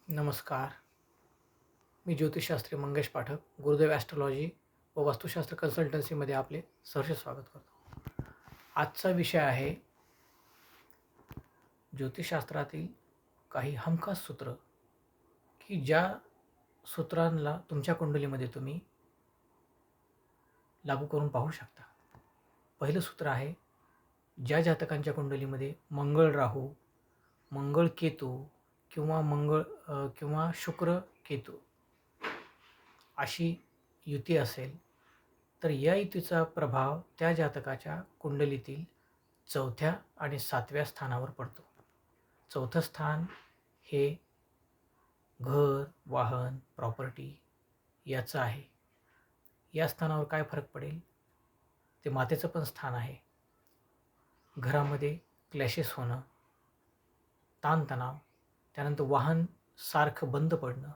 नमस्कार. मी ज्योतिषशास्त्री मंगेश पाठक, गुरुदेव ॲस्ट्रोलॉजी व वास्तुशास्त्र कन्सल्टन्सीमध्ये आपले सहर्ष स्वागत करतो. आजचा विषय आहे ज्योतिषशास्त्रातील काही हमखास सूत्र, की ज्या सूत्रांना तुमच्या कुंडलीमध्ये तुम्ही लागू करून पाहू शकता. पहिलं सूत्र आहे, ज्या जातकांच्या कुंडलीमध्ये मंगळ राहू, मंगळ केतू किंवा शुक्र केतू अशी युती असेल, तर या युतीचा प्रभाव त्या जातकाच्या कुंडलीतील 4थ्या आणि 7व्या स्थानावर पडतो. 4थं स्थान हे घर, वाहन, प्रॉपर्टी याचं आहे. या स्थानावर काय फरक पडेल? ते मातेचं पण स्थान आहे. घरामध्ये क्लॅशेस होणं, ताणतणाव, त्यानंतर वाहन सारखं बंद पडणं,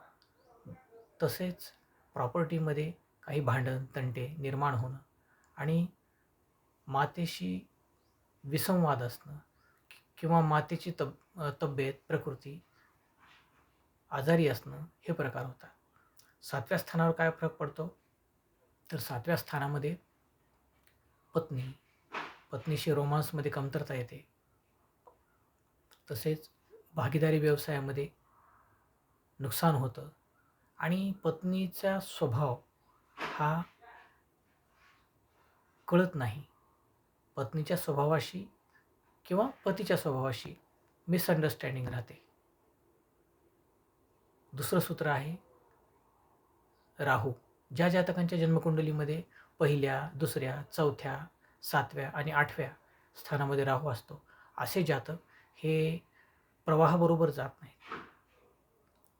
तसेच प्रॉपर्टीमध्ये काही भांडण तंटे निर्माण होणं आणि मातेशी विसंवाद असणं किंवा मातेची तब्येत प्रकृती आजारी असणं हे प्रकार होतात. 7व्या स्थानावर काय फरक पडतो? तर 7व्या स्थानामध्ये पत्नीशी रोमांसमध्ये कमतरता येते. तसेच भागीदारी व्यवसायामध्ये नुकसान होतं आणि पत्नीचा स्वभाव हा कळत नाही. पत्नीच्या स्वभावाशी किंवा पतीच्या स्वभावाशी मिसअंडरस्टँडिंग राहते. दुसरं सूत्र आहे राहू. ज्या जातकांच्या जन्मकुंडलीमध्ये 1ल्या, 2ऱ्या, 4थ्या, 7व्या आणि 8व्या स्थानामध्ये राहू असतो, असे जातक हे प्रवाहाबरोबर जात नाहीत.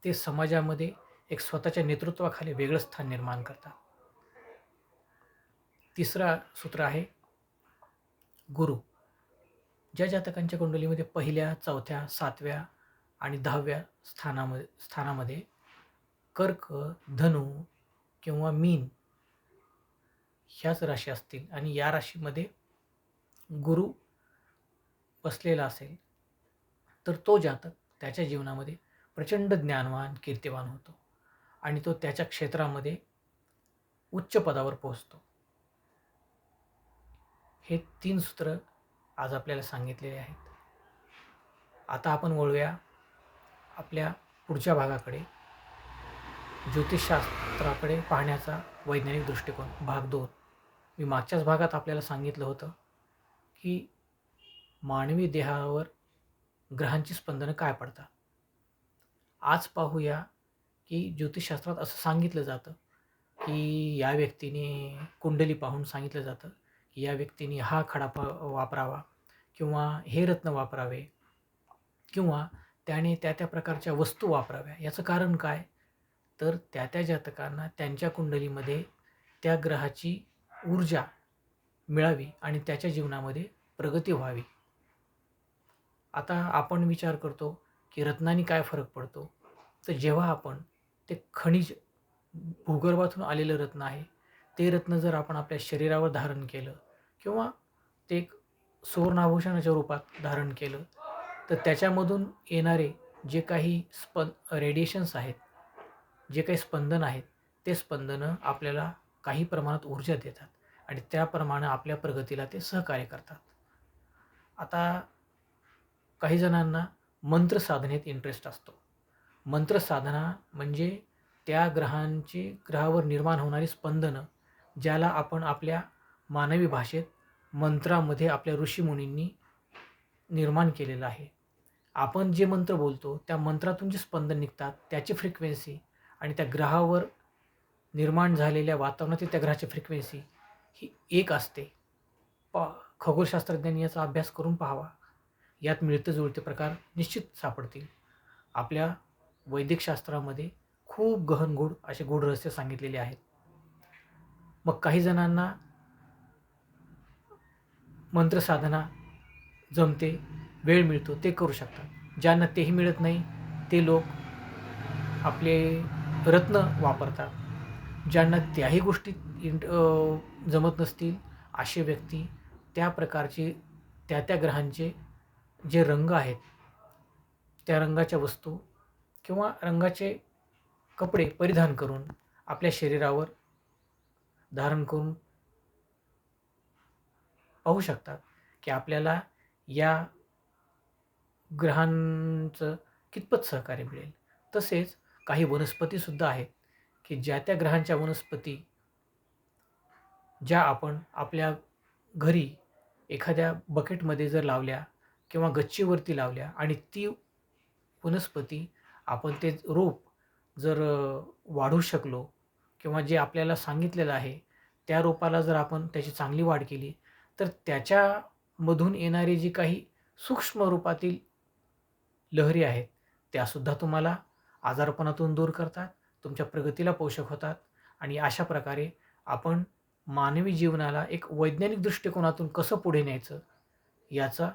ते समाजामध्ये एक स्वतःच्या नेतृत्वाखाली वेगळं स्थान निर्माण करतात. तिसरं सूत्र आहे गुरु. ज्या जातकांच्या कुंडलीमध्ये 1ल्या, 4थ्या, 7व्या आणि 10व्या स्थानामध्ये कर्क, धनु किंवा मीन ह्याच राशी असतील आणि या राशीमध्ये गुरु बसलेला असेल, तर तो जातक त्याच्या जीवनामध्ये प्रचंड ज्ञानवान, कीर्तिवान होतो आणि तो त्याच्या क्षेत्रामध्ये उच्च पदावर पोहोचतो. हे 3 सूत्र आज आपल्याला सांगितलेले आहेत. आता आपण वळूया आपल्या पुढच्या भागाकडे, ज्योतिषशास्त्राकडे पाहण्याचा वैज्ञानिक दृष्टिकोन, भाग 2. मी मागच्याच भागात आपल्याला सांगितलं होतं की मानवी देहावर ग्रहांची स्पंदनं काय पडतात. आज पाहूया की ज्योतिषशास्त्रात असं सांगितलं जातं की या व्यक्तीने कुंडली पाहून सांगितलं जातं की या व्यक्तीने हा खडा वापरावा किंवा हे रत्न वापरावे किंवा त्याने त्या प्रकारच्या वस्तू वापराव्या. याचं कारण काय? तर त्या जातकांना त्यांच्या कुंडलीमध्ये त्या ग्रहाची ऊर्जा मिळावी आणि त्याच्या जीवनामध्ये प्रगती व्हावी. आता आपण विचार करतो की रत्नांनी काय फरक पडतो? तर जेव्हा आपण ते खनिज, भूगर्भातून आलेलं रत्न आहे, ते रत्न जर आपण आपल्या शरीरावर धारण केलं किंवा ते एक सुवर्णाभूषणाच्या रूपात धारण केलं, तर त्याच्यामधून येणारे जे काही रेडिएशन्स आहेत, जे काही स्पंदन आहेत, ते स्पंदनं आपल्याला काही प्रमाणात ऊर्जा देतात आणि त्याप्रमाणे आपल्या प्रगतीला ते सहकार्य करतात. आता काही जणांना मंत्र साधनेत इंटरेस्ट असतो. मंत्र साधना म्हणजे त्या ग्रहावर निर्माण होणारी स्पंदनं, ज्याला आपण आपल्या मानवी भाषेत मंत्रामध्ये आपल्या ऋषीमुनींनी निर्माण केलेलं आहे. आपण जे मंत्र बोलतो त्या मंत्रातून जे स्पंदन निघतात त्याची फ्रिक्वेन्सी आणि त्या ग्रहावर निर्माण झालेल्या वातावरणातील त्या ग्रहाची फ्रिक्वेन्सी ही एक असते. खगोलशास्त्रज्ञांनी याचा अभ्यास करून पाहावा. यात मिळते जुळते प्रकार निश्चित सापडतील. आपल्या वैदिक शास्त्रामध्ये खूप गहन असे गूढ रहस्य सांगितलेले आहेत. मग काही जणांना मंत्रसाधना जमते, वेळ मिळतो, ते करू शकतात. ज्यांना तेही मिळत नाही ते लोक आपले रत्न वापरतात. ज्यांना त्याही गोष्टी जमत नसतील असे व्यक्ती त्या प्रकारचे त्या ग्रहांचे जे रंग आहेत त्या रंगाच्या वस्तू किंवा रंगाचे कपडे परिधान करून आपल्या शरीरावर धारण करून पाहू शकतात की आपल्याला या ग्रहांचं कितपत सहकार्य मिळेल. तसेच काही वनस्पतीसुद्धा आहेत की ज्या त्या ग्रहांच्या वनस्पती ज्या आपण आपल्या घरी एखाद्या बकेटमध्ये जर लावल्या किंवा गच्चीवरती लावल्या आणि ती वनस्पती आपण ते रोप जर वाढवू शकलो किंवा जे आपल्याला सांगितलेलं आहे त्या रोपाला जर आपण त्याची चांगली वाढ केली, तर त्याच्यामधून येणारी जी काही सूक्ष्म रूपातील लहरी आहेत त्यासुद्धा तुम्हाला आजारपणातून दूर करतात, तुमच्या प्रगतीला पोषक होतात आणि अशा प्रकारे आपण मानवी जीवनाला एक वैज्ञानिक दृष्टिकोनातून कसं पुढे न्यायचं याचा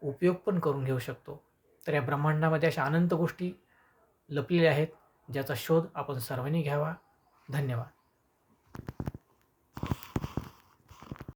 उपयोग पण करून घेऊ शकतो. तर या ब्रह्मांडामध्ये अशा अनंत गोष्टी लपलेल्या आहेत ज्याचा शोध आपण सर्वांनी घ्यावा. धन्यवाद.